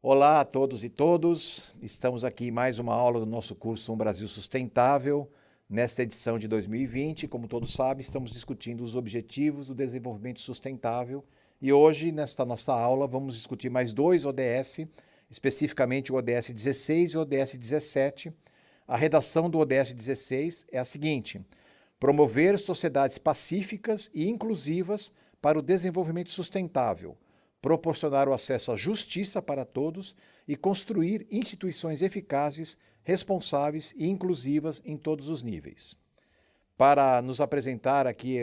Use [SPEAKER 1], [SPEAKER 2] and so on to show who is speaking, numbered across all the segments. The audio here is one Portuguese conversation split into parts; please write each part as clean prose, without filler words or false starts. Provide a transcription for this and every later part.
[SPEAKER 1] Olá a todos e todas, estamos aqui em mais uma aula do nosso curso Um Brasil Sustentável. Nesta edição de 2020, como todos sabem, estamos discutindo os objetivos do desenvolvimento sustentável e hoje, nesta nossa aula, vamos discutir mais dois ODS, especificamente o ODS 16 e o ODS 17. A redação do ODS 16 é a seguinte: promover sociedades pacíficas e inclusivas para o desenvolvimento sustentável, proporcionar o acesso à justiça para todos e construir instituições eficazes, responsáveis e inclusivas em todos os níveis. Para nos apresentar aqui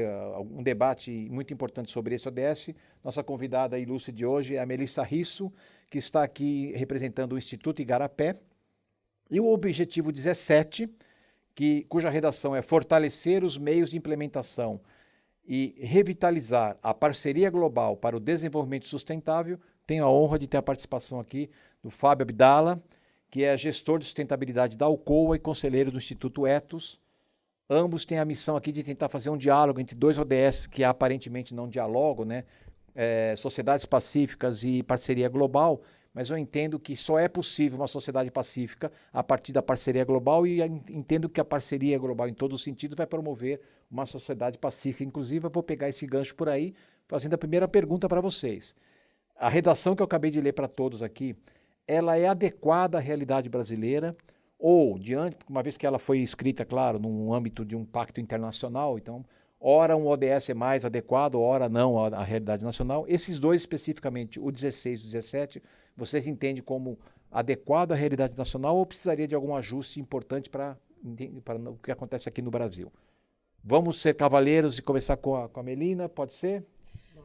[SPEAKER 1] um debate muito importante sobre esse ODS, nossa convidada ilustre de hoje é a Melissa Risso, que está aqui representando o Instituto Igarapé, e o objetivo 17, cuja redação é fortalecer os meios de implementação e revitalizar a parceria global para o desenvolvimento sustentável. Tenho a honra de ter a participação aqui do Fábio Abdala, que é gestor de sustentabilidade da Alcoa e conselheiro do Instituto Ethos. Ambos têm a missão aqui de tentar fazer um diálogo entre dois ODS que aparentemente não dialogam, né? Sociedades pacíficas e parceria global, mas eu entendo que só é possível uma sociedade pacífica a partir da parceria global e entendo que a parceria global, em todos os sentidos, vai promover uma sociedade pacífica. Inclusive, eu vou pegar esse gancho por aí, fazendo a primeira pergunta para vocês. A redação que eu acabei de ler para todos aqui, ela é adequada à realidade brasileira ou, uma vez que ela foi escrita, claro, no âmbito de um pacto internacional, então, ora um ODS é mais adequado, ora não à realidade nacional. Esses dois especificamente, o 16 e o 17, vocês entendem como adequado à realidade nacional ou precisaria de algum ajuste importante para o que acontece aqui no Brasil? Vamos ser cavalheiros e começar com a Melina, pode ser?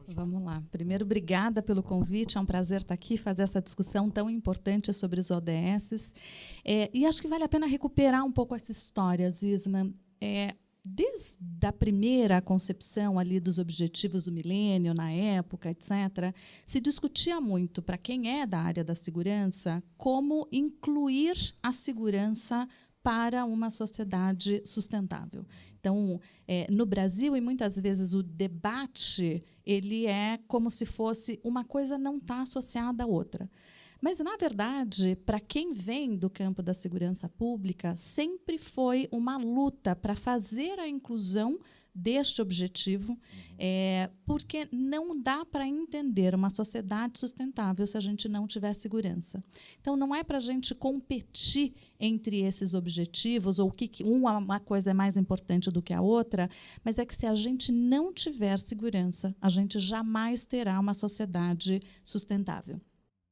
[SPEAKER 2] Vamos lá. Primeiro, obrigada pelo convite. É um prazer estar aqui, fazer essa discussão tão importante sobre os ODS. E acho que vale a pena recuperar um pouco essa história, Zisma. Desde a primeira concepção ali dos objetivos do milênio, na época, etc., se discutia muito, para quem é da área da segurança, como incluir a segurança para uma sociedade sustentável. Então, no Brasil, e muitas vezes o debate ele é como se fosse uma coisa não está associada à outra. Mas, na verdade, para quem vem do campo da segurança pública, sempre foi uma luta para fazer a inclusão deste objetivo, porque não dá para entender uma sociedade sustentável se a gente não tiver segurança. Então, não é para a gente competir entre esses objetivos, ou que uma coisa é mais importante do que a outra, mas é que se a gente não tiver segurança, a gente jamais terá uma sociedade sustentável.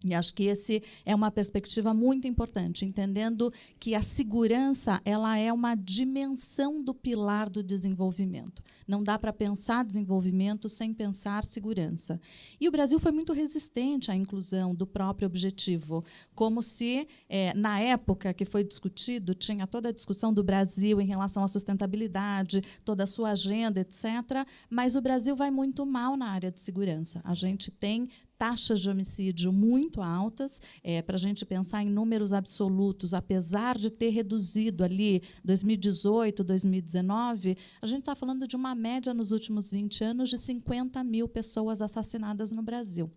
[SPEAKER 2] E acho que esse é uma perspectiva muito importante, entendendo que a segurança ela é uma dimensão do pilar do desenvolvimento. Não dá para pensar desenvolvimento sem pensar segurança. E o Brasil foi muito resistente à inclusão do próprio objetivo, como se, na época que foi discutido, tinha toda a discussão do Brasil em relação à sustentabilidade, toda a sua agenda, etc., mas o Brasil vai muito mal na área de segurança. A gente tem taxas de homicídio muito altas, para a gente pensar em números absolutos, apesar de ter reduzido ali 2018, 2019, a gente está falando de uma média nos últimos 20 anos de 50 mil pessoas assassinadas no Brasil.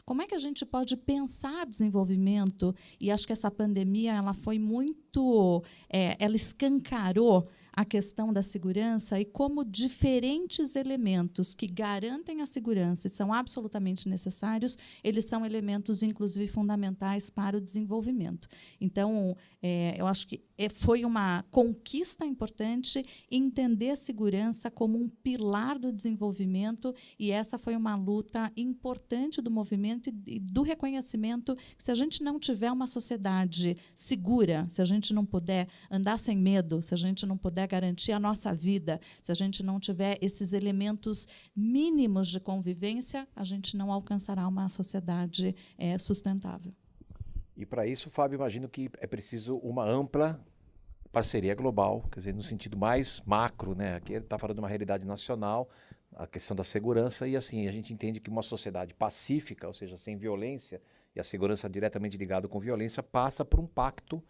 [SPEAKER 2] Como é que a gente pode pensar desenvolvimento? E acho que essa pandemia ela foi muito, ela escancarou a questão da segurança e como diferentes elementos que garantem a segurança e são absolutamente necessários, eles são elementos, inclusive, fundamentais para o desenvolvimento. Então, eu acho que foi uma conquista importante entender a segurança como um pilar do desenvolvimento, e essa foi uma luta importante do movimento e do reconhecimento que, se a gente não tiver uma sociedade segura, se a gente não puder andar sem medo, se a gente não puder garantir a nossa vida, se a gente não tiver esses elementos mínimos de convivência, a gente não alcançará uma sociedade sustentável.
[SPEAKER 1] E para isso, Fábio, imagino que é preciso uma ampla parceria global, quer dizer, no sentido mais macro, né? Aqui ele está falando de uma realidade nacional, a questão da segurança, e assim, a gente entende que uma sociedade pacífica, ou seja, sem violência, e a segurança diretamente ligada com violência, passa por um pacto,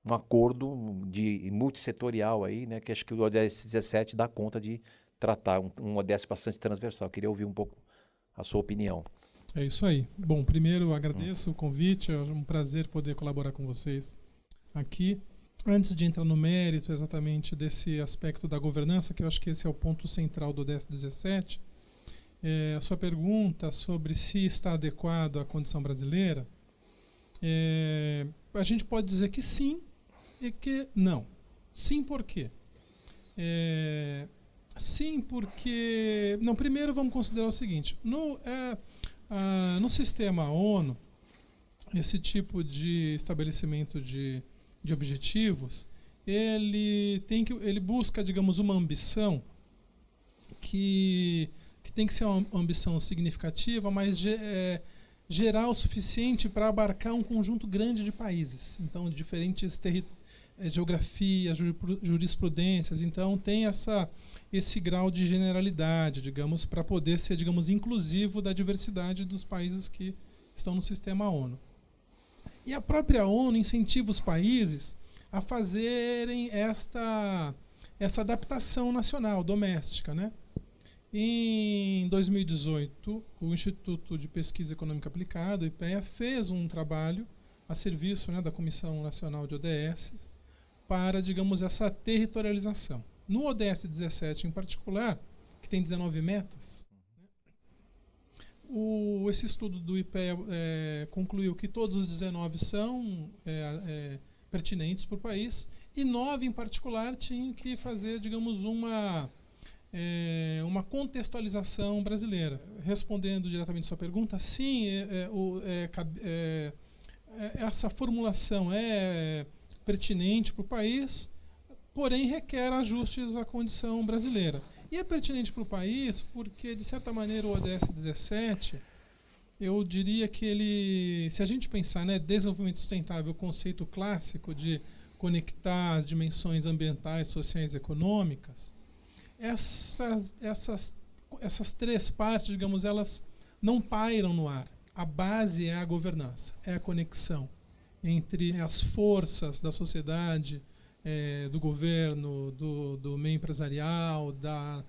[SPEAKER 1] um acordo multissetorial aí, né? Que acho que o ODS 17 dá conta de tratar, um ODS bastante transversal. Eu queria ouvir um pouco a sua opinião.
[SPEAKER 3] É isso aí. Bom, primeiro agradeço o convite, é um prazer poder colaborar com vocês aqui. Antes de entrar no mérito exatamente desse aspecto da governança, que eu acho que esse é o ponto central do ODS 17, a sua pergunta sobre se está adequado à condição brasileira, a gente pode dizer que sim e que não. Sim, por quê? Sim, porque... Não, primeiro vamos considerar o seguinte. No sistema ONU, esse tipo de estabelecimento de objetivos, ele busca, digamos, uma ambição que tem que ser uma ambição significativa, mas gerar o suficiente para abarcar um conjunto grande de países. Então, diferentes geografias, jurisprudências. Então, tem esse grau de generalidade, digamos, para poder ser, digamos, inclusivo da diversidade dos países que estão no sistema ONU. E a própria ONU incentiva os países a fazerem essa adaptação nacional, doméstica, né? Em 2018, o Instituto de Pesquisa Econômica Aplicada, o IPEA, fez um trabalho a serviço, né, da Comissão Nacional de ODS para, digamos, essa territorialização. No ODS 17, em particular, que tem 19 metas, esse estudo do IPEA concluiu que todos os 19 são pertinentes para o país e 9, em particular, tinham que fazer, digamos, uma contextualização brasileira. Respondendo diretamente a sua pergunta, sim, essa formulação é pertinente para o país, porém requer ajustes à condição brasileira. E é pertinente para o país porque, de certa maneira, o ODS 17, eu diria que ele, se a gente pensar, né, desenvolvimento sustentável, o conceito clássico de conectar as dimensões ambientais, sociais e econômicas, essas três partes, digamos, elas não pairam no ar. A base é a governança, é a conexão entre as forças da sociedade, do governo, do meio empresarial, da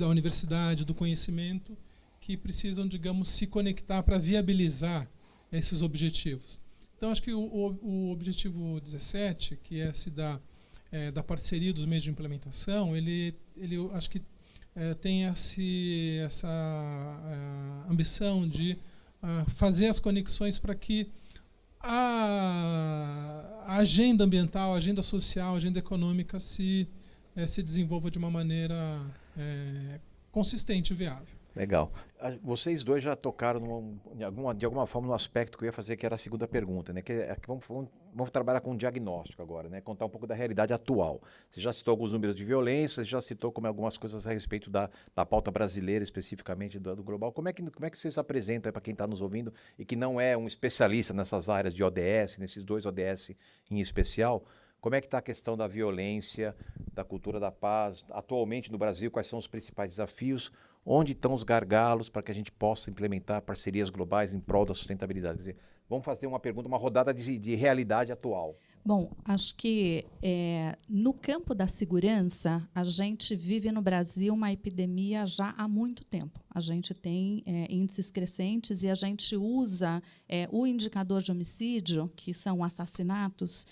[SPEAKER 3] universidade, do conhecimento, que precisam, digamos, se conectar para viabilizar esses objetivos. Então, acho que o objetivo 17, que é esse da parceria dos meios de implementação, ele acho que tem essa ambição de fazer as conexões para que a agenda ambiental, a agenda social, a agenda econômica se desenvolva de uma maneira consistente e viável.
[SPEAKER 1] Legal. Vocês dois já tocaram de alguma forma no aspecto que eu ia fazer, que era a segunda pergunta, né? Vamos trabalhar com um diagnóstico agora, né? Contar um pouco da realidade atual. Você já citou alguns números de violência, já citou como algumas coisas a respeito da pauta brasileira, especificamente do global. Como é que vocês apresentam para quem está nos ouvindo e que não é um especialista nessas áreas de ODS, nesses dois ODS em especial? Como é que está a questão da violência, da cultura da paz, atualmente no Brasil? Quais são os principais desafios? Onde estão os gargalos para que a gente possa implementar parcerias globais em prol da sustentabilidade? Quer dizer, vamos fazer uma pergunta, uma rodada de realidade atual.
[SPEAKER 2] Bom, acho que no campo da segurança, a gente vive no Brasil uma epidemia já há muito tempo. A gente tem índices crescentes e a gente usa o indicador de homicídio, que são assassinatos,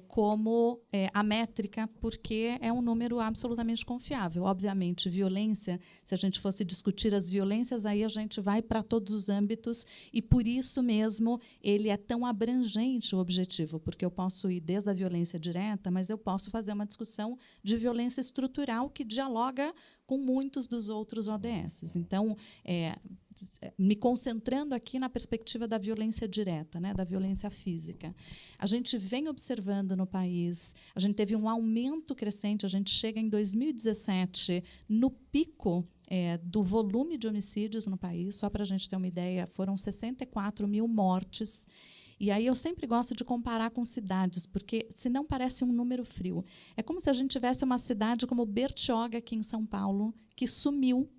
[SPEAKER 2] como a métrica, porque é um número absolutamente confiável. Obviamente, violência, se a gente fosse discutir as violências, aí a gente vai para todos os âmbitos e, por isso mesmo, ele é tão abrangente o objetivo, porque eu posso ir desde a violência direta, mas eu posso fazer uma discussão de violência estrutural que dialoga com muitos dos outros ODS. Então, me concentrando aqui na perspectiva da violência direta, né, da violência física. A gente vem observando no país, a gente teve um aumento crescente, a gente chega em 2017 no pico do volume de homicídios no país. Só para a gente ter uma ideia, foram 64 mil mortes. E aí eu sempre gosto de comparar com cidades, porque senão parece um número frio. É como se a gente tivesse uma cidade como Bertioga, aqui em São Paulo, que sumiu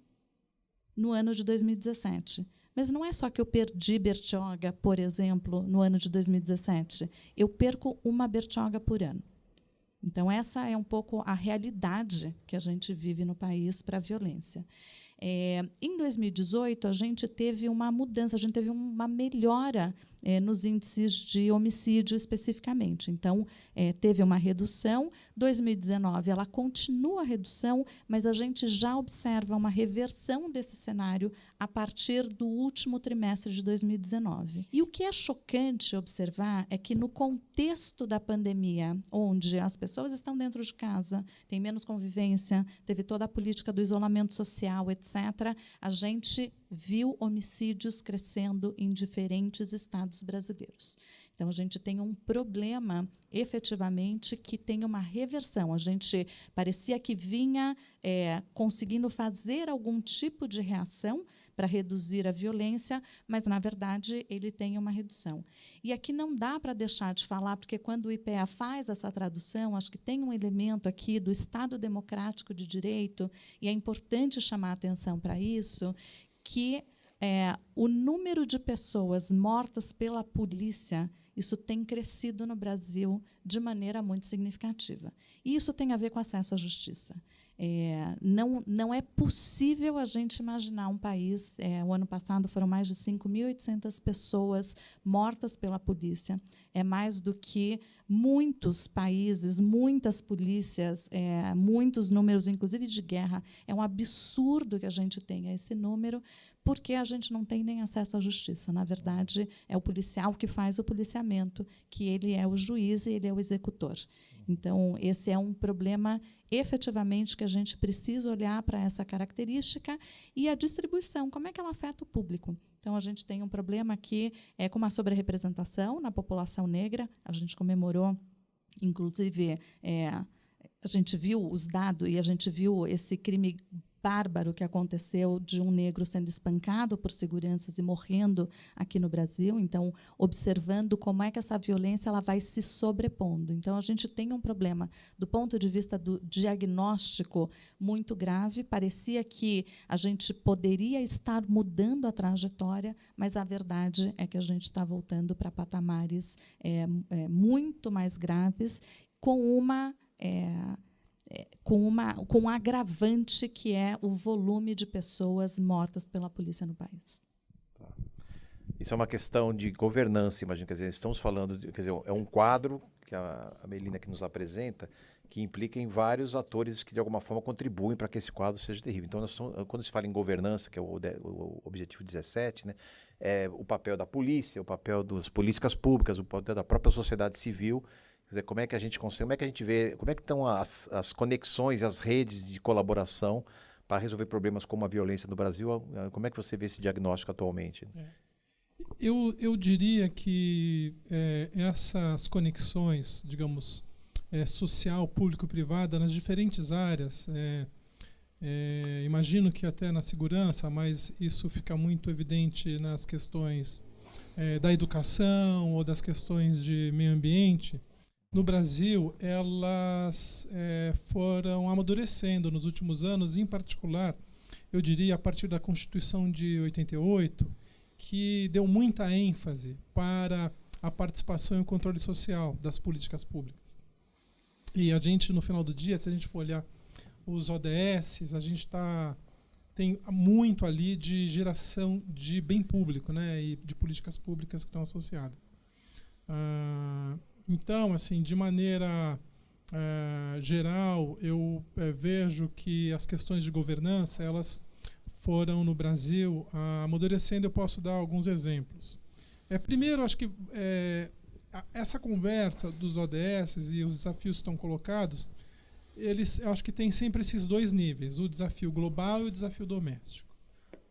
[SPEAKER 2] no ano de 2017. Mas não é só que eu perdi Bertioga, por exemplo, no ano de 2017. Eu perco uma Bertioga por ano. Então, essa é um pouco a realidade que a gente vive no país para a violência. Em 2018, a gente teve uma mudança, a gente teve uma melhora nos índices de homicídio especificamente. Então, teve uma redução. 2019, ela continua a redução, mas a gente já observa uma reversão desse cenário a partir do último trimestre de 2019. E o que é chocante observar é que, no contexto da pandemia, onde as pessoas estão dentro de casa, tem menos convivência, teve toda a política do isolamento social, etc., a gente viu homicídios crescendo em diferentes estados brasileiros. Então, a gente tem um problema, efetivamente, que tem uma reversão. A gente parecia que vinha conseguindo fazer algum tipo de reação para reduzir a violência, mas, na verdade, ele tem uma redução. E aqui não dá para deixar de falar, porque quando o IPEA faz essa tradução, acho que tem um elemento aqui do Estado Democrático de Direito, e é importante chamar a atenção para isso, que o número de pessoas mortas pela polícia, isso tem crescido no Brasil de maneira muito significativa. E isso tem a ver com acesso à justiça. Não é possível a gente imaginar um país... o ano passado foram mais de 5.800 pessoas mortas pela polícia. É mais do que muitos países, muitas polícias, muitos números, inclusive de guerra. É um absurdo que a gente tenha esse número, porque a gente não tem nem acesso à justiça. Na verdade, é o policial que faz o policiamento, que ele é o juiz e ele é o executor. Então, esse é um problema, efetivamente, que a gente precisa olhar para essa característica e a distribuição, como é que ela afeta o público. Então, a gente tem um problema aqui com uma sobre-representação na população negra. A gente comemorou, inclusive, a gente viu os dados e a gente viu esse crime bárbaro que aconteceu de um negro sendo espancado por seguranças e morrendo aqui no Brasil. Então, observando como é que essa violência ela vai se sobrepondo. Então, a gente tem um problema do ponto de vista do diagnóstico muito grave. Parecia que a gente poderia estar mudando a trajetória, mas a verdade é que a gente está voltando para patamares muito mais graves, com um agravante que é o volume de pessoas mortas pela polícia no país.
[SPEAKER 1] Tá. Isso é uma questão de governança, imagino. Quer dizer, estamos falando, é um quadro que a Melina que nos apresenta, que implica em vários atores que, de alguma forma, contribuem para que esse quadro seja terrível. Então, quando se fala em governança, que é o objetivo 17, né, o papel da polícia, o papel das políticas públicas, o papel da própria sociedade civil. Quer dizer, como é que a gente consegue, como é que a gente vê, como é que estão as conexões, as redes de colaboração para resolver problemas como a violência no Brasil? Como é que você vê esse diagnóstico atualmente?
[SPEAKER 3] Eu diria que essas conexões, digamos, social, público-privada, nas diferentes áreas, imagino que até na segurança, mas isso fica muito evidente nas questões da educação ou das questões de meio ambiente. No Brasil, elas foram amadurecendo nos últimos anos, em particular, eu diria, a partir da Constituição de 88, que deu muita ênfase para a participação e o controle social das políticas públicas. E a gente, no final do dia, se a gente for olhar os ODS, a gente tem muito ali de geração de bem público, né, e de políticas públicas que estão associadas. Então, assim, de maneira geral, eu vejo que as questões de governança, elas foram no Brasil amadurecendo. Eu posso dar alguns exemplos. Primeiro, acho que essa conversa dos ODS e os desafios que estão colocados, eu acho que tem sempre esses dois níveis, o desafio global e o desafio doméstico.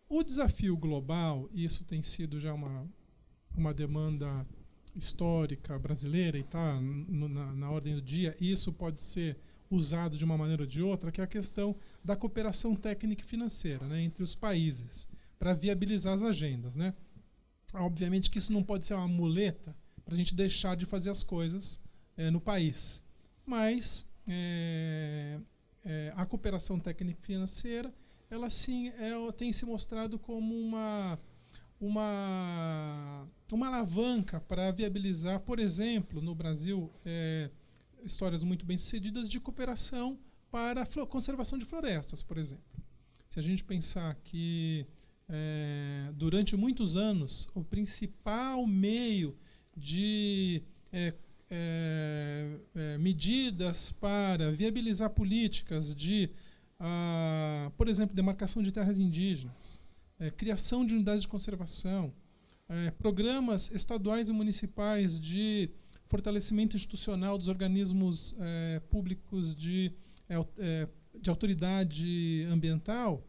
[SPEAKER 3] O desafio global, e isso tem sido já uma demanda histórica brasileira e está na ordem do dia, e isso pode ser usado de uma maneira ou de outra, que é a questão da cooperação técnica e financeira, né, entre os países, para viabilizar as agendas, né. Obviamente que isso não pode ser uma muleta para a gente deixar de fazer as coisas no país, mas a cooperação técnica e financeira, ela sim tem se mostrado como uma alavanca para viabilizar, por exemplo, no Brasil, histórias muito bem-sucedidas de cooperação para a conservação de florestas, por exemplo. Se a gente pensar que durante muitos anos o principal meio de medidas para viabilizar políticas de, por exemplo, demarcação de terras indígenas, criação de unidades de conservação, programas estaduais e municipais de fortalecimento institucional dos organismos públicos de autoridade ambiental,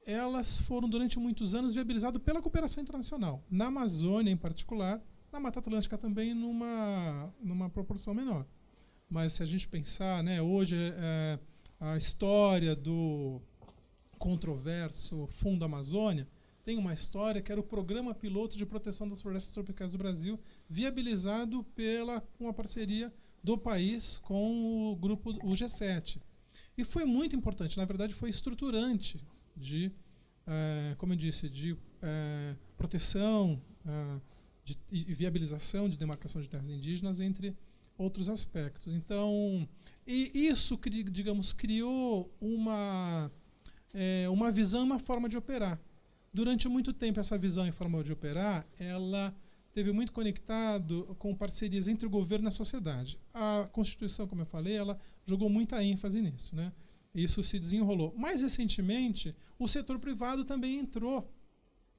[SPEAKER 3] elas foram durante muitos anos viabilizadas pela cooperação internacional, na Amazônia em particular, na Mata Atlântica também numa proporção menor. Mas se a gente pensar, né, hoje a história do controverso Fundo Amazônia tem uma história que era o Programa Piloto de Proteção das Florestas Tropicais do Brasil, viabilizado com a parceria do país com o grupo, o G7. E foi muito importante, na verdade foi estruturante de, como eu disse, de proteção e viabilização de demarcação de terras indígenas, entre outros aspectos. Então, isso, digamos, criou uma visão, uma forma de operar. Durante muito tempo, essa visão e forma de operar, ela teve muito conectado com parcerias entre o governo e a sociedade. A Constituição, como eu falei, ela jogou muita ênfase nisso, né? Isso se desenrolou. Mais recentemente, o setor privado também entrou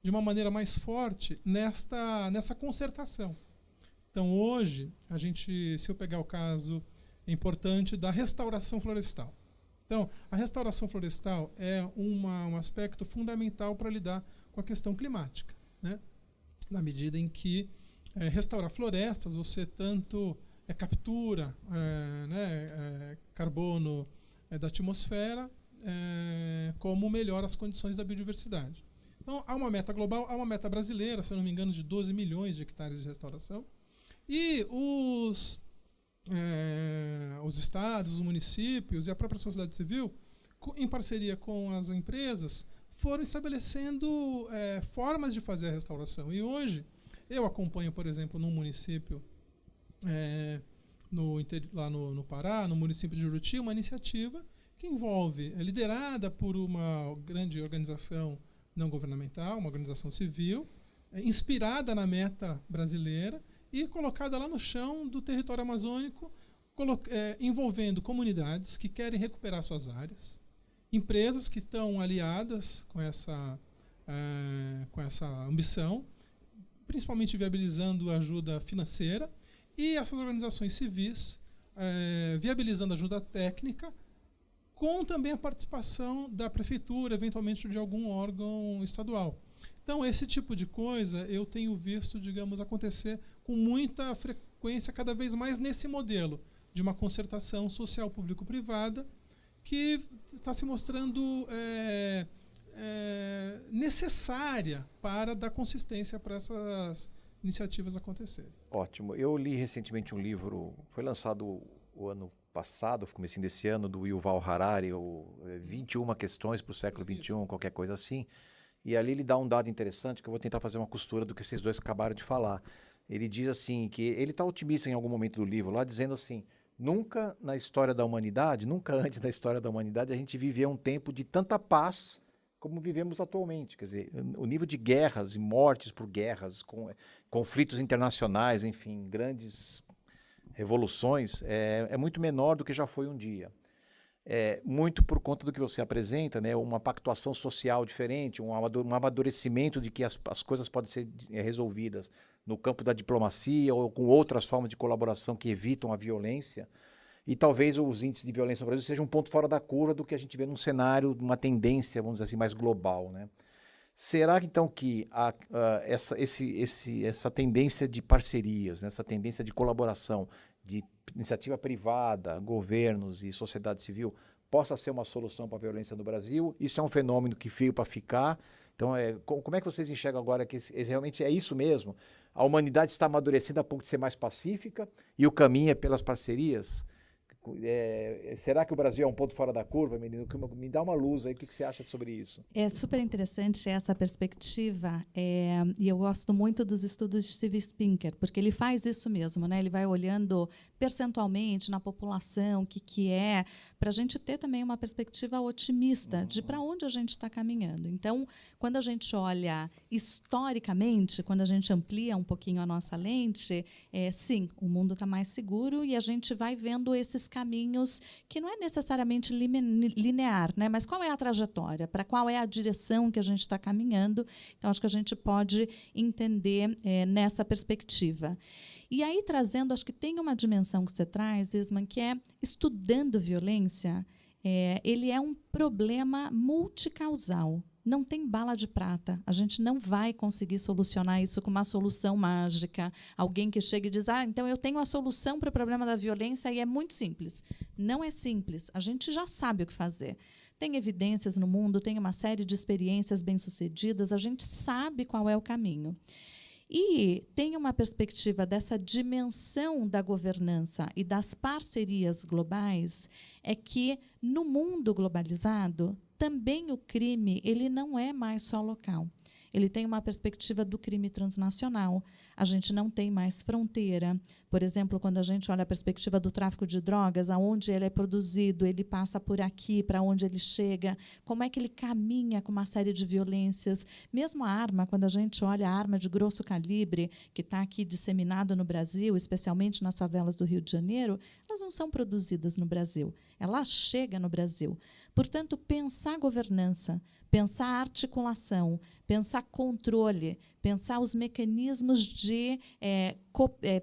[SPEAKER 3] de uma maneira mais forte nessa concertação. Então, hoje, se eu pegar o caso importante da restauração florestal. Então, a restauração florestal é um aspecto fundamental para lidar com a questão climática, né? Na medida em que restaurar florestas, você tanto captura carbono da atmosfera, como melhora as condições da biodiversidade. Então, há uma meta global, há uma meta brasileira, se eu não me engano, de 12 milhões de hectares de restauração. E os estados, os municípios e a própria sociedade civil, em parceria com as empresas, foram estabelecendo formas de fazer a restauração. E hoje, eu acompanho, por exemplo, num município lá no Pará, no município de Juruti, uma iniciativa que envolve, liderada por uma grande organização não governamental, uma organização civil, inspirada na meta brasileira e colocada lá no chão do território amazônico, envolvendo comunidades que querem recuperar suas áreas, empresas que estão aliadas com essa ambição, principalmente viabilizando ajuda financeira, e essas organizações civis viabilizando ajuda técnica, com também a participação da prefeitura, eventualmente de algum órgão estadual. Então, esse tipo de coisa eu tenho visto, digamos, acontecer com muita frequência, cada vez mais nesse modelo de uma concertação social público-privada, que está se mostrando necessária para dar consistência para essas iniciativas acontecerem.
[SPEAKER 1] Ótimo. Eu li recentemente um livro, foi lançado o ano passado, comecinho desse ano, do Yuval Harari, 21 questões para o século XXI, qualquer coisa assim. E ali ele dá um dado interessante, que eu vou tentar fazer uma costura do que vocês dois acabaram de falar. Ele diz assim, que ele está otimista em algum momento do livro, lá dizendo assim, nunca na história da humanidade, nunca antes da história da humanidade, a gente viveu um tempo de tanta paz como vivemos atualmente. Quer dizer, o nível de guerras e mortes por guerras, conflitos internacionais, enfim, grandes revoluções, é muito menor do que já foi um dia. Muito por conta do que você apresenta, né, uma pactuação social diferente, um amadurecimento de que as coisas podem ser resolvidas no campo da diplomacia ou com outras formas de colaboração que evitam a violência. E talvez os índices de violência no Brasil sejam um ponto fora da curva do que a gente vê num cenário, uma tendência, vamos dizer assim, mais global, né? Será que, então, que essa tendência de parcerias, né, essa tendência de colaboração, de iniciativa privada, governos e sociedade civil, possa ser uma solução para a violência no Brasil? Isso é um fenômeno que veio para ficar. Então, como é que vocês enxergam agora que realmente é isso mesmo? A humanidade está amadurecendo a ponto de ser mais pacífica e o caminho é pelas parcerias? Será que o Brasil é um ponto fora da curva, menino? Me dá uma luz aí, o que você acha sobre isso?
[SPEAKER 2] É super interessante essa perspectiva, e eu gosto muito dos estudos de Steve Pinker, porque ele faz isso mesmo, né? Ele vai olhando percentualmente na população, o que é, para a gente ter também uma perspectiva otimista de para onde a gente está caminhando. Então, quando a gente olha historicamente, quando a gente amplia um pouquinho a nossa lente, sim, o mundo está mais seguro e a gente vai vendo esses caminhos que não é necessariamente linear, né? Mas qual é a trajetória? Para qual é a direção que a gente está caminhando? Então, acho que a gente pode entender nessa perspectiva. E aí, trazendo, acho que tem uma dimensão que você traz, Isman, que é estudando violência, ele é um problema multicausal. Não tem bala de prata. A gente não vai conseguir solucionar isso com uma solução mágica. Alguém que chega e diz, então eu tenho a solução para o problema da violência e é muito simples. Não é simples. A gente já sabe o que fazer. Tem evidências no mundo, tem uma série de experiências bem-sucedidas, a gente sabe qual é o caminho. E tem uma perspectiva dessa dimensão da governança e das parcerias globais, é que, no mundo globalizado, também o crime ele não é mais só local. Ele tem uma perspectiva do crime transnacional. A gente não tem mais fronteira. Por exemplo, quando a gente olha a perspectiva do tráfico de drogas, aonde ele é produzido, ele passa por aqui, para onde ele chega, como é que ele caminha com uma série de violências. Mesmo a arma, quando a gente olha a arma de grosso calibre, que está aqui disseminada no Brasil, especialmente nas favelas do Rio de Janeiro, elas não são produzidas no Brasil. Ela chega no Brasil. Portanto, pensar governança, pensar articulação, pensar controle, pensar os mecanismos de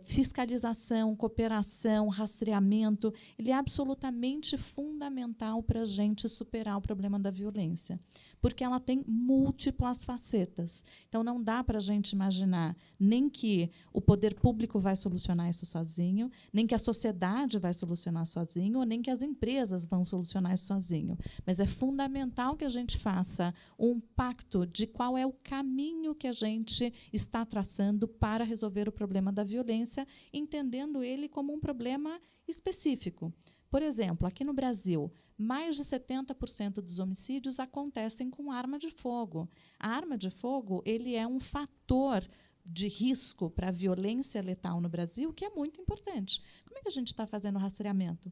[SPEAKER 2] fiscalização, cooperação, rastreamento, ele é absolutamente fundamental para a gente superar o problema da violência, porque ela tem múltiplas facetas. Então, não dá para a gente imaginar nem que o poder público vai solucionar isso sozinho, nem que a sociedade vai solucionar sozinho, nem que as empresas vão solucionar isso sozinho. Mas é fundamental que a gente faça um pacto de qual é o caminho que a gente está traçando para resolver o problema da violência, entendendo ele como um problema específico. Por exemplo, aqui no Brasil, mais de 70% dos homicídios acontecem com arma de fogo. A arma de fogo ele é um fator de risco para a violência letal no Brasil, que é muito importante. Como é que a gente está fazendo o rastreamento?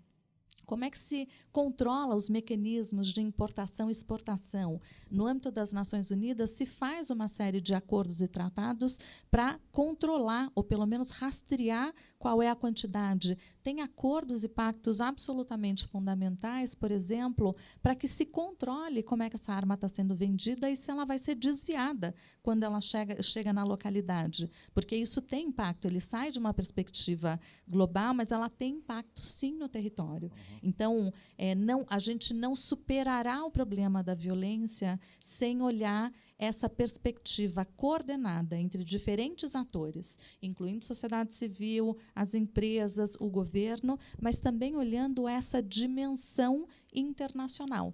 [SPEAKER 2] Como é que se controla os mecanismos de importação e exportação? No âmbito das Nações Unidas, se faz uma série de acordos e tratados para controlar, ou pelo menos rastrear, qual é a quantidade. Tem acordos e pactos absolutamente fundamentais, por exemplo, para que se controle como é que essa arma está sendo vendida e se ela vai ser desviada quando ela chega na localidade. Porque isso tem impacto, ele sai de uma perspectiva global, mas ela tem impacto, sim, no território. Então, a gente não superará o problema da violência sem olhar essa perspectiva coordenada entre diferentes atores, incluindo sociedade civil, as empresas, o governo, mas também olhando essa dimensão internacional.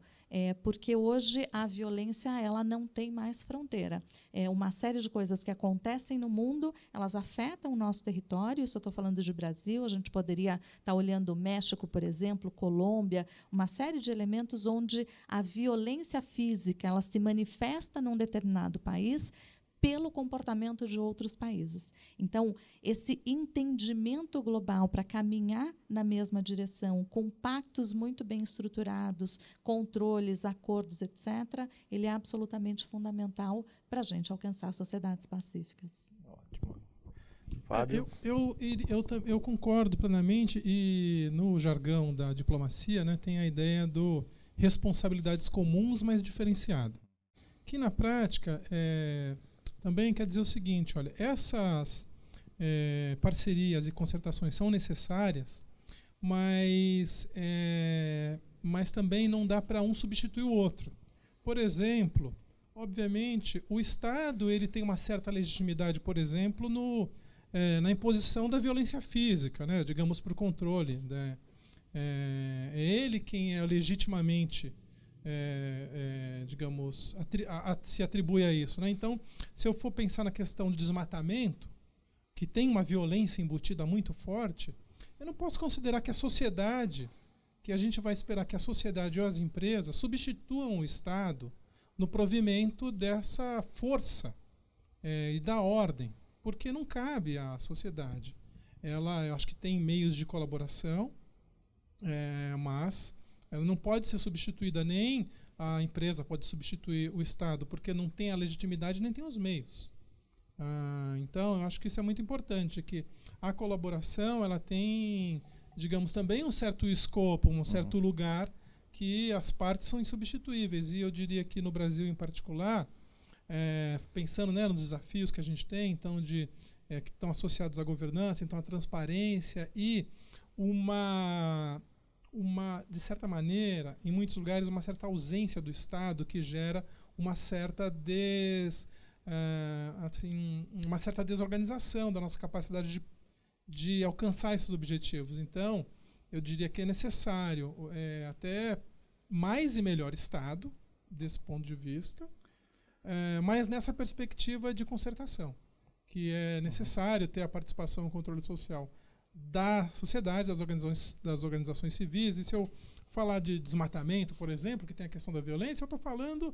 [SPEAKER 2] Porque hoje a violência ela não tem mais fronteira. Uma série de coisas que acontecem no mundo, elas afetam o nosso território. Isso eu estou falando de Brasil, a gente poderia estar olhando México, por exemplo, Colômbia, uma série de elementos onde a violência física ela se manifesta num determinado país pelo comportamento de outros países. Então, esse entendimento global para caminhar na mesma direção, com pactos muito bem estruturados, controles, acordos, etc., ele é absolutamente fundamental para a gente alcançar sociedades pacíficas.
[SPEAKER 1] Ótimo. Fábio?
[SPEAKER 3] Eu concordo plenamente, e no jargão da diplomacia, né, tem a ideia do responsabilidades comuns, mas diferenciada, que na prática também quer dizer o seguinte, olha, essas parcerias e concertações são necessárias, mas também não dá para um substituir o outro. Por exemplo, obviamente, o Estado ele tem uma certa legitimidade, por exemplo, na imposição da violência física, né, digamos, para o controle. Né, é ele quem legitimamente digamos, se atribui a isso. Né? Então, se eu for pensar na questão do desmatamento, que tem uma violência embutida muito forte, eu não posso considerar que a sociedade que a gente vai esperar que a sociedade ou as empresas substituam o Estado no provimento dessa força e da ordem, porque não cabe à sociedade. Ela, eu acho que tem meios de colaboração, mas ela não pode ser substituída, nem a empresa pode substituir o Estado, porque não tem a legitimidade nem tem os meios. Então, eu acho que isso é muito importante, que a colaboração ela tem, digamos, também um certo escopo, um certo lugar, que as partes são insubstituíveis. E eu diria que no Brasil, em particular, pensando, né, nos desafios que a gente tem, então, que estão associados à governança, então, a transparência e de certa maneira, em muitos lugares, uma certa ausência do Estado que gera uma certa uma certa desorganização da nossa capacidade de alcançar esses objetivos. Então, eu diria que é necessário até mais e melhor Estado, desse ponto de vista, mas nessa perspectiva de concertação, que é necessário ter a participação e o controle social da sociedade, das organizações civis. E se eu falar de desmatamento, por exemplo, que tem a questão da violência, eu estou falando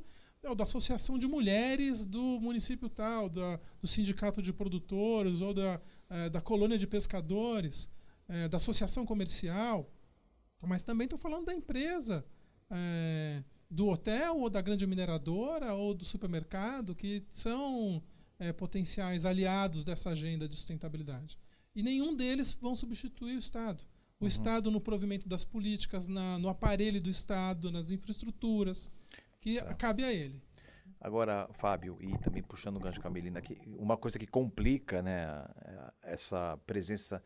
[SPEAKER 3] da associação de mulheres do município tal, do sindicato de produtores ou da colônia de pescadores, da associação comercial, mas também estou falando da empresa, do hotel ou da grande mineradora ou do supermercado, que são potenciais aliados dessa agenda de sustentabilidade. E nenhum deles vão substituir o Estado. O Estado no provimento das políticas, no aparelho do Estado, nas infraestruturas, que cabe a ele.
[SPEAKER 1] Agora, Fábio, e também puxando o gancho com a Melina aqui, uma coisa que complica, né, essa presença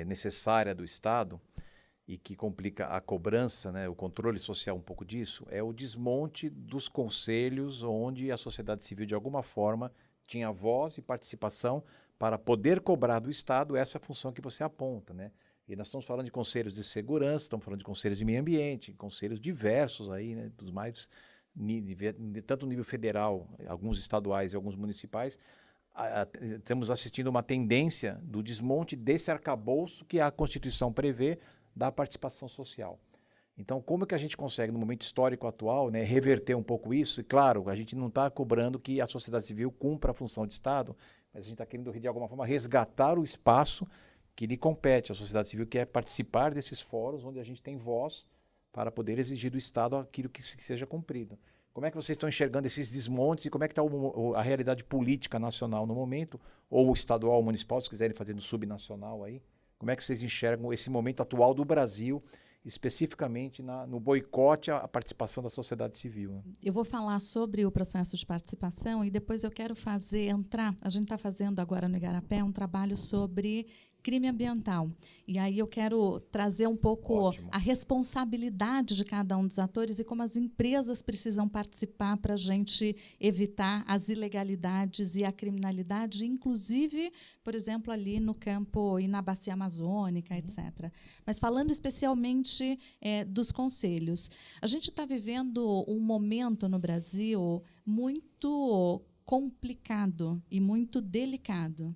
[SPEAKER 1] necessária do Estado e que complica a cobrança, né, o controle social um pouco disso, é o desmonte dos conselhos onde a sociedade civil, de alguma forma, tinha voz e participação para poder cobrar do Estado essa função que você aponta, né? E nós estamos falando de conselhos de segurança, estamos falando de conselhos de meio ambiente, conselhos diversos aí, né, dos mais, tanto no nível federal, alguns estaduais e alguns municipais. Estamos assistindo uma tendência do desmonte desse arcabouço que a Constituição prevê da participação social. Então, como é que a gente consegue, no momento histórico atual, né, reverter um pouco isso? E, claro, a gente não está cobrando que a sociedade civil cumpra a função de Estado, mas a gente está querendo, de alguma forma, resgatar o espaço que lhe compete à sociedade civil, que é participar desses fóruns onde a gente tem voz para poder exigir do Estado aquilo que seja cumprido. Como é que vocês estão enxergando esses desmontes e como é que está a realidade política nacional no momento, ou estadual ou municipal, se quiserem fazer no subnacional aí? Como é que vocês enxergam esse momento atual do Brasil, especificamente no boicote à participação da sociedade civil?
[SPEAKER 2] Eu vou falar sobre o processo de participação e depois eu quero a gente está fazendo agora no Igarapé um trabalho sobre crime ambiental. E aí eu quero trazer um pouco a responsabilidade de cada um dos atores e como as empresas precisam participar para a gente evitar as ilegalidades e a criminalidade, inclusive, por exemplo, ali no campo e na bacia amazônica, etc. Mas falando especialmente dos conselhos, a gente está vivendo um momento no Brasil muito complicado e muito delicado,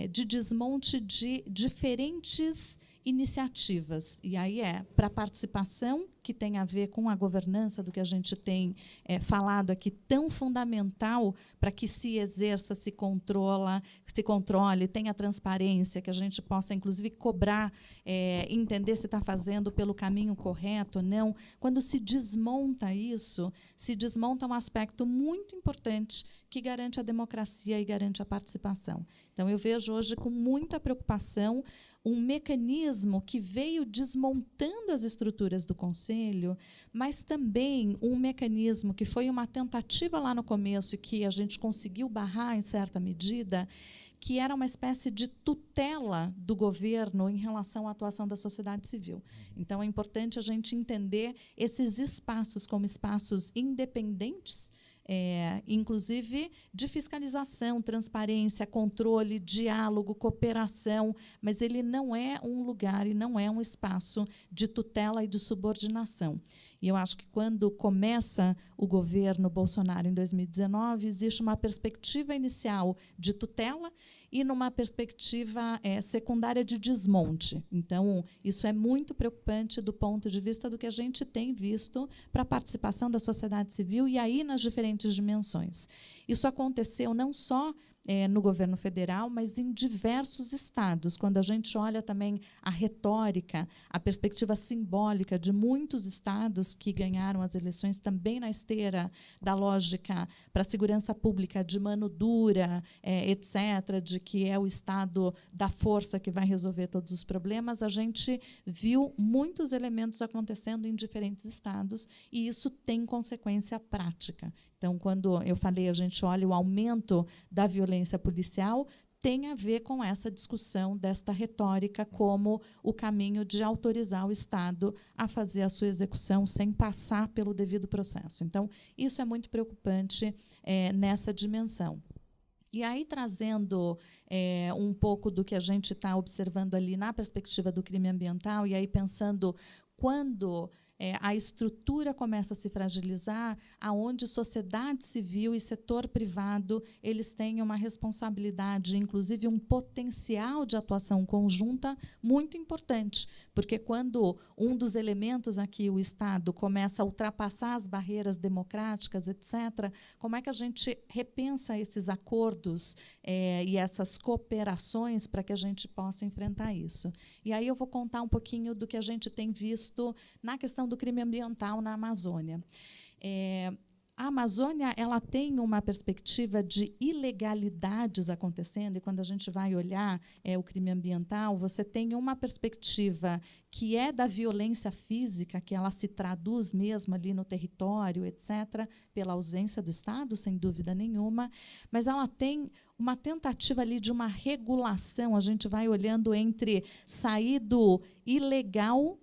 [SPEAKER 2] de desmonte de diferentes iniciativas. E aí para a participação, que tem a ver com a governança do que a gente tem falado aqui, tão fundamental para que se exerça, se controle, tenha transparência, que a gente possa, inclusive, cobrar, entender se está fazendo pelo caminho correto ou não. Quando se desmonta isso, se desmonta um aspecto muito importante que garante a democracia e garante a participação. Então, eu vejo hoje com muita preocupação um mecanismo que veio desmontando as estruturas do Conselho, mas também um mecanismo que foi uma tentativa lá no começo e que a gente conseguiu barrar em certa medida, que era uma espécie de tutela do governo em relação à atuação da sociedade civil. Então, é importante a gente entender esses espaços como espaços independentes, inclusive de fiscalização, transparência, controle, diálogo, cooperação, mas ele não é um lugar e não é um espaço de tutela e de subordinação. E eu acho que quando começa o governo Bolsonaro em 2019, existe uma perspectiva inicial de tutela e numa perspectiva secundária de desmonte. Então, isso é muito preocupante do ponto de vista do que a gente tem visto para a participação da sociedade civil e aí nas diferentes dimensões. Isso aconteceu não só no governo federal, mas em diversos estados. Quando a gente olha também a retórica, a perspectiva simbólica de muitos estados que ganharam as eleições também na esteira da lógica para a segurança pública de mano dura, etc., de que é o estado da força que vai resolver todos os problemas, a gente viu muitos elementos acontecendo em diferentes estados e isso tem consequência prática. Então, quando eu falei, a gente olha o aumento da violência policial, tem a ver com essa discussão desta retórica como o caminho de autorizar o Estado a fazer a sua execução sem passar pelo devido processo. Então, isso é muito preocupante nessa dimensão. E aí, trazendo um pouco do que a gente está observando ali na perspectiva do crime ambiental, e aí pensando quando a estrutura começa a se fragilizar, aonde sociedade civil e setor privado eles têm uma responsabilidade, inclusive um potencial de atuação conjunta muito importante, porque quando um dos elementos aqui, o Estado, começa a ultrapassar as barreiras democráticas, etc., como é que a gente repensa esses acordos e essas cooperações para que a gente possa enfrentar isso? E aí eu vou contar um pouquinho do que a gente tem visto na questão do crime ambiental na Amazônia. A Amazônia ela tem uma perspectiva de ilegalidades acontecendo, e quando a gente vai olhar o crime ambiental, você tem uma perspectiva que é da violência física, que ela se traduz mesmo ali no território, etc., pela ausência do Estado, sem dúvida nenhuma, mas ela tem uma tentativa ali de uma regulação, a gente vai olhando entre sair do ilegal,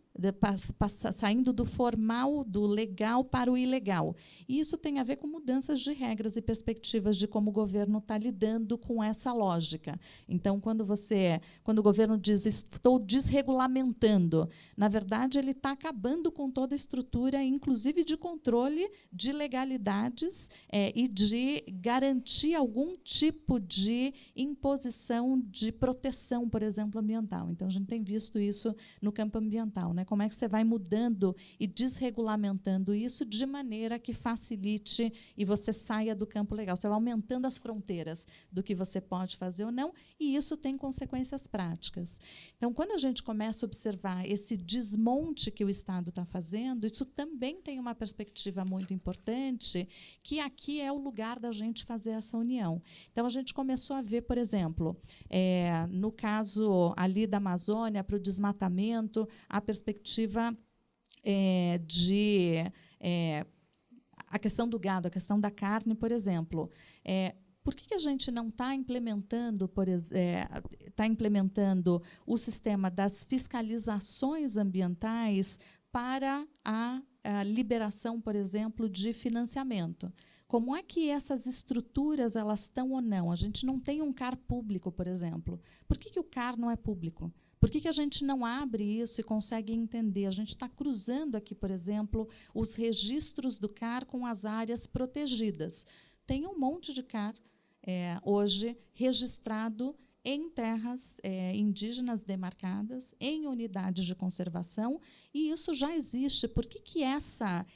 [SPEAKER 2] saindo do formal, do legal para o ilegal. E isso tem a ver com mudanças de regras e perspectivas de como o governo está lidando com essa lógica. Então, quando o governo diz estou desregulamentando, na verdade, ele está acabando com toda a estrutura, inclusive de controle de legalidades e de garantir algum tipo de imposição de proteção, por exemplo, ambiental. Então, a gente tem visto isso no campo ambiental, né? Como é que você vai mudando e desregulamentando isso de maneira que facilite e você saia do campo legal. Você vai aumentando as fronteiras do que você pode fazer ou não, e isso tem consequências práticas. Então, quando a gente começa a observar esse desmonte que o Estado está fazendo, isso também tem uma perspectiva muito importante, que aqui é o lugar da gente fazer essa união. Então, a gente começou a ver, por exemplo, no caso ali da Amazônia, para o desmatamento, a perspectiva a questão do gado, a questão da carne, por exemplo. Por que a gente não está implementando, o sistema das fiscalizações ambientais para a liberação, por exemplo, de financiamento? Como é que essas estruturas elas estão ou não? A gente não tem um CAR público, por exemplo. Por que o CAR não é público? Por que a gente não abre isso e consegue entender? A gente está cruzando aqui, por exemplo, os registros do CAR com as áreas protegidas. Tem um monte de CAR hoje registrado em terras indígenas demarcadas, em unidades de conservação, e isso já existe. Por que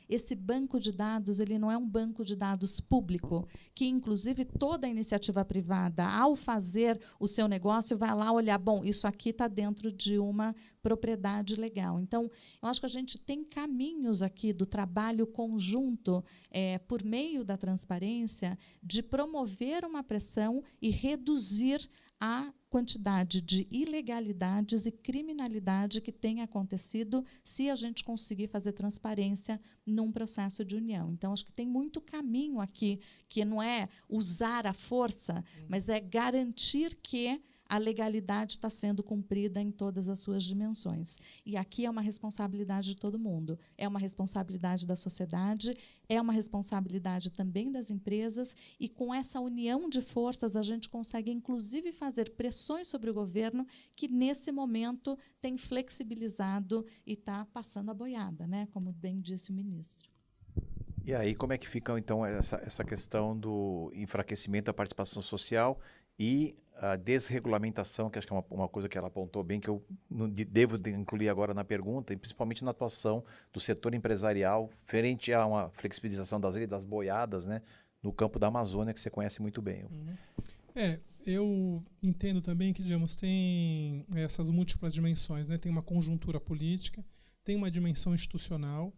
[SPEAKER 2] esse banco de dados ele não é um banco de dados público, que, inclusive, toda a iniciativa privada, ao fazer o seu negócio, vai lá olhar, bom, isso aqui está dentro de uma propriedade legal. Então, eu acho que a gente tem caminhos aqui do trabalho conjunto, por meio da transparência, de promover uma pressão e reduzir a quantidade de ilegalidades e criminalidade que tem acontecido se a gente conseguir fazer transparência num processo de união. Então, acho que tem muito caminho aqui, que não é usar a força, mas é garantir que a legalidade está sendo cumprida em todas as suas dimensões. E aqui é uma responsabilidade de todo mundo. É uma responsabilidade da sociedade, é uma responsabilidade também das empresas, e com essa união de forças a gente consegue, inclusive, fazer pressões sobre o governo, que, nesse momento, tem flexibilizado e está passando a boiada, né? Como bem disse o ministro.
[SPEAKER 1] E aí, como é que fica, então, essa questão do enfraquecimento da participação social e a desregulamentação, que acho que é uma coisa que ela apontou bem, que eu devo incluir agora na pergunta, e principalmente na atuação do setor empresarial frente a uma flexibilização das leis das boiadas, né, no campo da Amazônia, que você conhece muito bem.
[SPEAKER 3] Eu entendo também que, digamos, tem essas múltiplas dimensões, né? Tem uma conjuntura política, tem uma dimensão institucional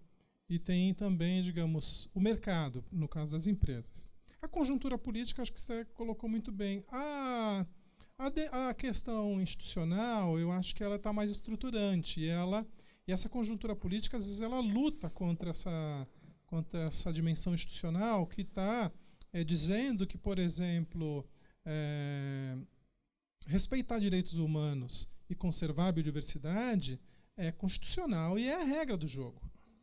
[SPEAKER 3] e tem também, digamos, o mercado, no caso das empresas. A conjuntura política, acho que você colocou muito bem. A questão institucional, eu acho que ela está mais estruturante. E essa conjuntura política, às vezes, ela luta contra essa dimensão institucional que está dizendo que, por exemplo, respeitar direitos humanos e conservar a biodiversidade é constitucional e é a regra do jogo.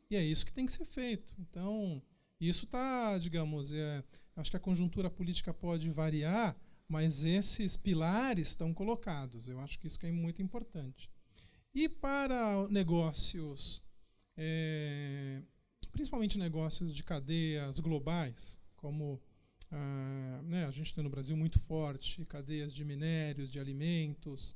[SPEAKER 3] E é isso que tem que ser feito. Então, isso está, digamos, acho que a conjuntura política pode variar, mas esses pilares estão colocados. Eu acho que isso que é muito importante. E para negócios, principalmente negócios de cadeias globais, como a gente tem no Brasil muito forte, cadeias de minérios, de alimentos.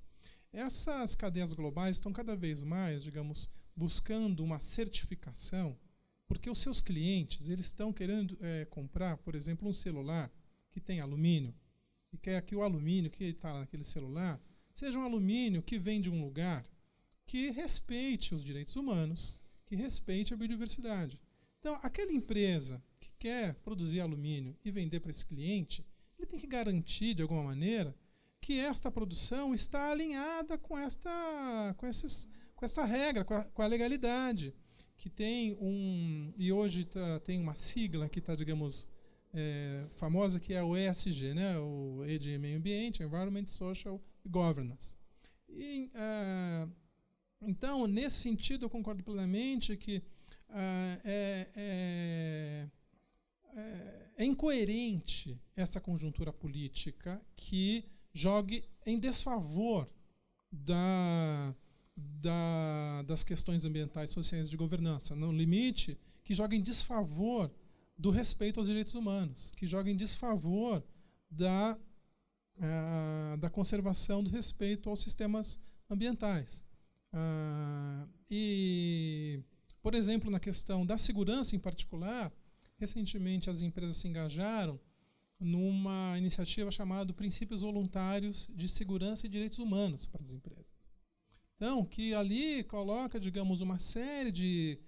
[SPEAKER 3] Essas cadeias globais estão cada vez mais, digamos, buscando uma certificação, porque os seus clientes eles estão querendo comprar, por exemplo, um celular que tem alumínio, e quer que o alumínio que está naquele celular seja um alumínio que vem de um lugar que respeite os direitos humanos, que respeite a biodiversidade. Então, aquela empresa que quer produzir alumínio e vender para esse cliente, ele tem que garantir, de alguma maneira, que esta produção está alinhada com essa regra, com a legalidade, que tem e hoje tem uma sigla que está, digamos, famosa, que é o ESG, né? O E de Meio Ambiente, Environment, Social e Governance. Então, nesse sentido, eu concordo plenamente que é incoerente essa conjuntura política que jogue em desfavor das questões ambientais, sociais e de governança. No limite, que joga em desfavor do respeito aos direitos humanos, que joga em desfavor da conservação do respeito aos sistemas ambientais. Por exemplo, na questão da segurança em particular, recentemente as empresas se engajaram numa iniciativa chamada Princípios Voluntários de Segurança e Direitos Humanos para as empresas. Então, que ali coloca, digamos, uma série de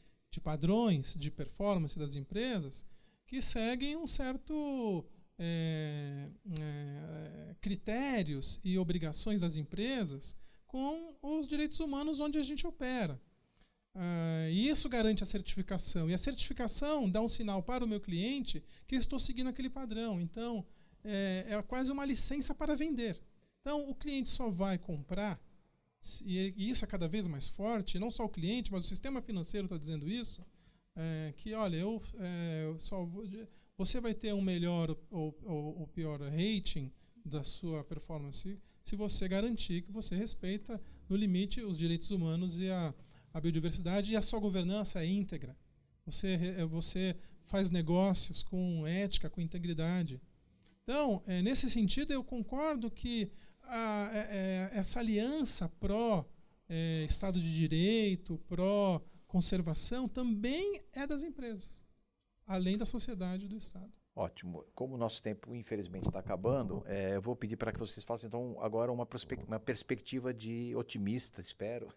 [SPEAKER 3] padrões de performance das empresas que seguem um certo critérios e obrigações das empresas com os direitos humanos onde a gente opera. E isso garante a certificação. E a certificação dá um sinal para o meu cliente que eu estou seguindo aquele padrão. Então, é quase uma licença para vender. Então, o cliente só vai comprar, e isso é cada vez mais forte, não só o cliente, mas o sistema financeiro está dizendo isso, que, olha, você vai ter um melhor ou pior rating da sua performance se você garantir que você respeita, no limite, os direitos humanos e a biodiversidade, e a sua governança é íntegra. Você faz negócios com ética, com integridade. Então, nesse sentido, eu concordo que essa aliança pró-Estado de Direito, pró-conservação, também é das empresas, além da sociedade e do Estado.
[SPEAKER 1] Ótimo. Como o nosso tempo, infelizmente, está acabando, eu vou pedir para que vocês façam, então, agora uma perspectiva de otimista, espero,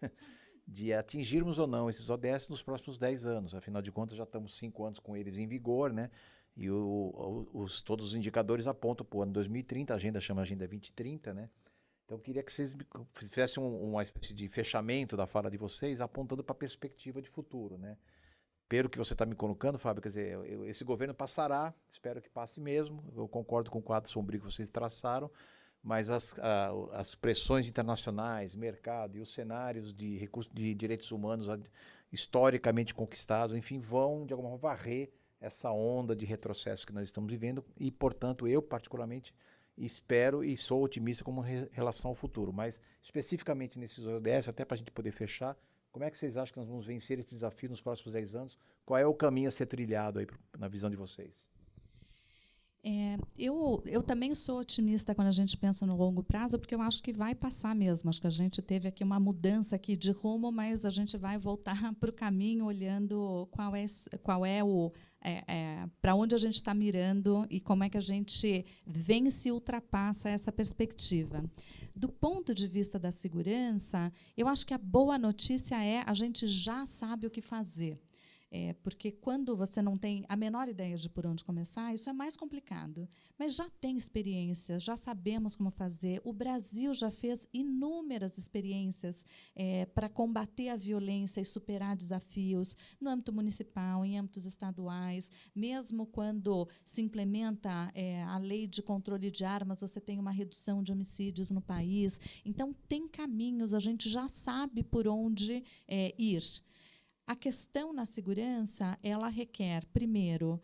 [SPEAKER 1] de atingirmos ou não esses ODS nos próximos 10 anos. Afinal de contas, já estamos 5 anos com eles em vigor, né? E todos os indicadores apontam para o ano 2030, a agenda chama Agenda 2030, né? Então, eu queria que vocês fizessem uma espécie de fechamento da fala de vocês, apontando para a perspectiva de futuro, né? Pelo que você está me colocando, Fábio, quer dizer, esse governo passará, espero que passe mesmo, eu concordo com o quadro sombrio que vocês traçaram, mas as pressões internacionais, mercado e os cenários de direitos humanos historicamente conquistados, enfim, vão, de alguma forma, varrer essa onda de retrocesso que nós estamos vivendo e, portanto, eu, particularmente, espero e sou otimista com relação ao futuro. Mas, especificamente nesses ODS, até para a gente poder fechar, como é que vocês acham que nós vamos vencer esse desafio nos próximos 10 anos? Qual é o caminho a ser trilhado aí na visão de vocês?
[SPEAKER 2] Eu também sou otimista quando a gente pensa no longo prazo, porque eu acho que vai passar mesmo. Acho que a gente teve aqui uma mudança aqui de rumo, mas a gente vai voltar para o caminho olhando qual é o para onde a gente está mirando e como é que a gente vence e ultrapassa essa perspectiva. Do ponto de vista da segurança, eu acho que a boa notícia é a gente já sabe o que fazer. Porque quando você não tem a menor ideia de por onde começar, isso é mais complicado. Mas já tem experiências, já sabemos como fazer. O Brasil já fez inúmeras experiências para combater a violência e superar desafios no âmbito municipal, em âmbitos estaduais. Mesmo quando se implementa a lei de controle de armas, você tem uma redução de homicídios no país. Então, tem caminhos, a gente já sabe por onde ir. A questão na segurança, ela requer, primeiro,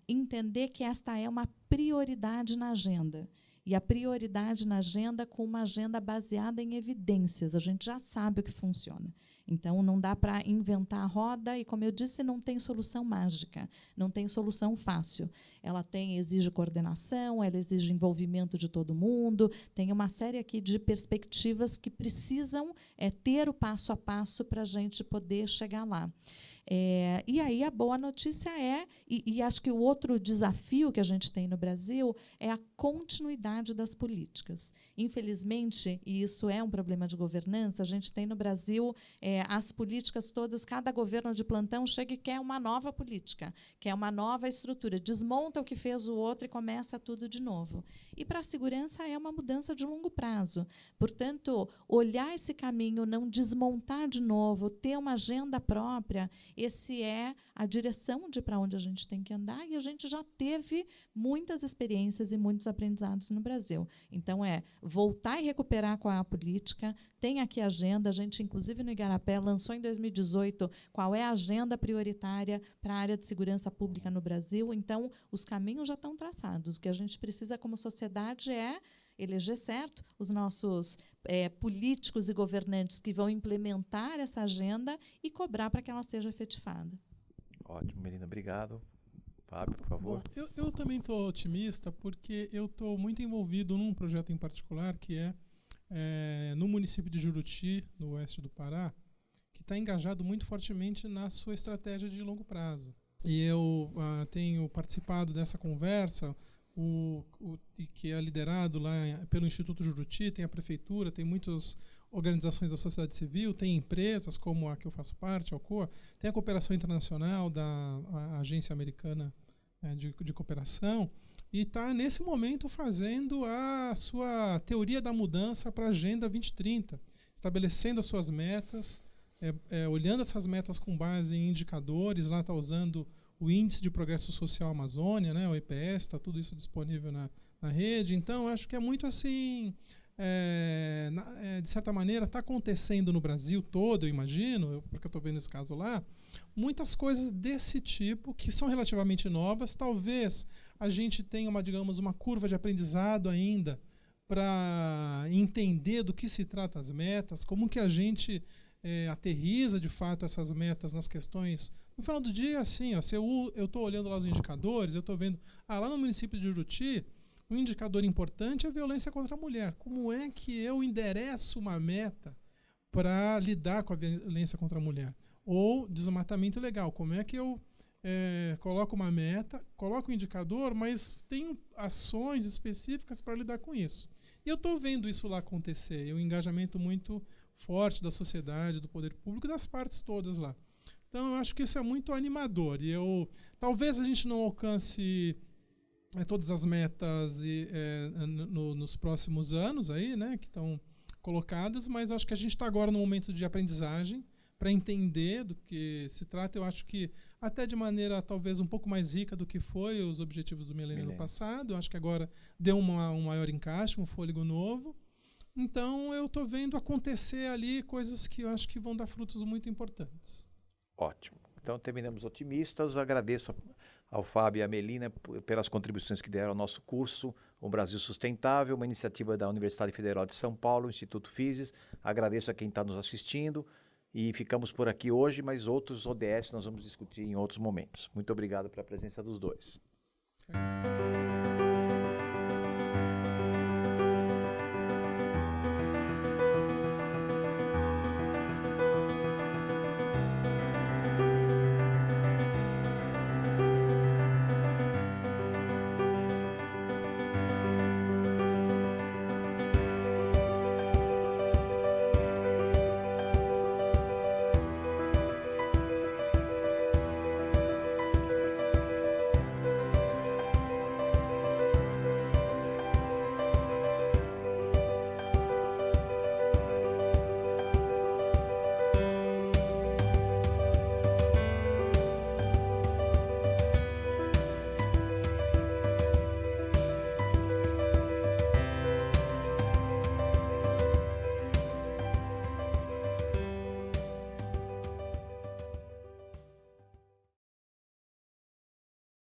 [SPEAKER 2] entender que esta é uma prioridade na agenda. E a prioridade na agenda com uma agenda baseada em evidências. A gente já sabe o que funciona. Então, não dá para inventar a roda e, como eu disse, não tem solução mágica, não tem solução fácil. Ela exige coordenação, ela exige envolvimento de todo mundo, tem uma série aqui de perspectivas que precisam ter o passo a passo para a gente poder chegar lá. E aí a boa notícia e acho que o outro desafio que a gente tem no Brasil é a continuidade das políticas. Infelizmente, e isso é um problema de governança, a gente tem no Brasil as políticas todas, cada governo de plantão chega e quer uma nova política, quer uma nova estrutura, desmonta o que fez o outro e começa tudo de novo. E para a segurança é uma mudança de longo prazo. Portanto, olhar esse caminho, não desmontar de novo, ter uma agenda própria, esse é a direção de para onde a gente tem que andar, e a gente já teve muitas experiências e muitos aprendizados no Brasil. Então, voltar e recuperar qual é a política, tem aqui a agenda, a gente, inclusive, no Igarapé, lançou em 2018 qual é a agenda prioritária para a área de segurança pública no Brasil. Então, os caminhos já estão traçados. O que a gente precisa, como sociedade, é eleger certo os nossos políticos e governantes que vão implementar essa agenda e cobrar para que ela seja efetivada.
[SPEAKER 1] Ótimo, Melina, obrigado. Fábio, por favor.
[SPEAKER 3] Bom, eu também estou otimista porque eu estou muito envolvido num projeto em particular que no município de Juruti, no oeste do Pará, que está engajado muito fortemente na sua estratégia de longo prazo. E eu tenho participado dessa conversa, que é liderado lá pelo Instituto Juruti, tem a prefeitura, tem muitas organizações da sociedade civil, tem empresas como a que eu faço parte, a Alcoa, tem a cooperação internacional da Agência Americana de Cooperação, e está, nesse momento, fazendo a sua teoria da mudança para a Agenda 2030, estabelecendo as suas metas, olhando essas metas com base em indicadores. Lá está usando o Índice de Progresso Social Amazônia, o IPS, está tudo isso disponível na rede. Então, acho que é muito assim, de certa maneira, está acontecendo no Brasil todo, eu imagino, porque eu estou vendo esse caso lá, muitas coisas desse tipo que são relativamente novas. Talvez a gente tenha uma curva de aprendizado ainda para entender do que se trata as metas, como que a gente aterriza de fato essas metas nas questões. No final do dia, assim, se eu estou olhando lá os indicadores, eu estou vendo, lá no município de Juruti, um indicador importante é a violência contra a mulher. Como é que eu endereço uma meta para lidar com a violência contra a mulher? Ou desmatamento ilegal, como é que eu coloco uma meta, coloco um indicador, mas tenho ações específicas para lidar com isso. E eu estou vendo isso lá acontecer, e um engajamento muito forte da sociedade, do poder público, das partes todas lá. Então, eu acho que isso é muito animador. E talvez a gente não alcance todas as metas nos próximos anos aí, que estão colocadas, mas acho que a gente está agora no momento de aprendizagem para entender do que se trata. Eu acho que até de maneira talvez um pouco mais rica do que foi os objetivos do milênio no passado. Eu acho que agora deu um maior encaixe, um fôlego novo. Então, eu estou vendo acontecer ali coisas que eu acho que vão dar frutos muito importantes.
[SPEAKER 1] Ótimo. Então, terminamos otimistas. Agradeço ao Fábio e à Melina pelas contribuições que deram ao nosso curso, O Brasil Sustentável, uma iniciativa da Universidade Federal de São Paulo, Instituto Fises. Agradeço a quem está nos assistindo e ficamos por aqui hoje, mas outros ODS nós vamos discutir em outros momentos. Muito obrigado pela presença dos dois.
[SPEAKER 3] Ok.